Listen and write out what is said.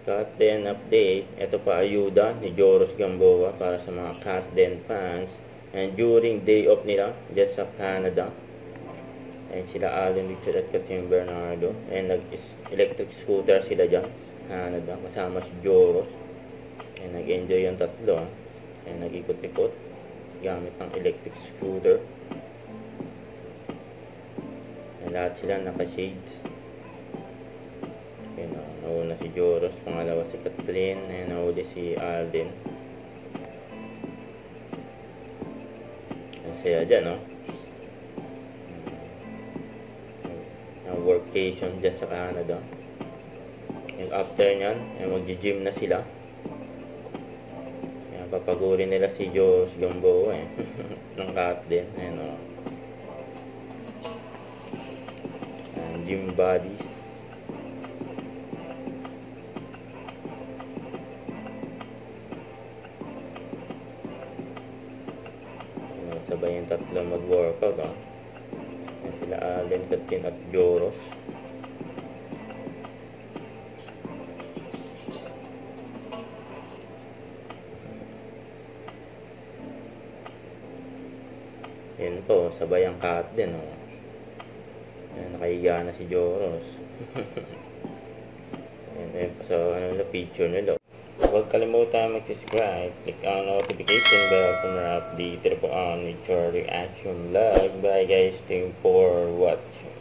Cut Den update. Ito pa ayuda ni Joros Gamboa para sa mga Cut Den fans. And during day off nila, dyan sa Canada. And sila Allen Richard at Catherine Bernardo. And nag-electric scooter sila dyan sa Canada. Kasama si Joros. And nag-enjoy yung tatlo. And nag-ikot-ikot gamit ng electric scooter. And lahat sila naka-shades. Okay, nauna si Joros, pangalawa si Catherine, and nauli si Alden. Ang saya dyan, no? Ang workation dyan sa Canada. And after nyan, mag-gym na sila. Papagurin nila si Joros Gamboa ng cut din. Ayan, gym bodies. Sabay yung tatlo mag-workout. Ayan sila Allen, Katin at Joros. Yan po, sabay ang cut din. Ayan, nakahiga na si Joros. Ayan pa sa picture nila. Huwag kalimutan mag-subscribe, click ang notification bell para update po ang nature reaction vlog. Bye guys, thank you for watching.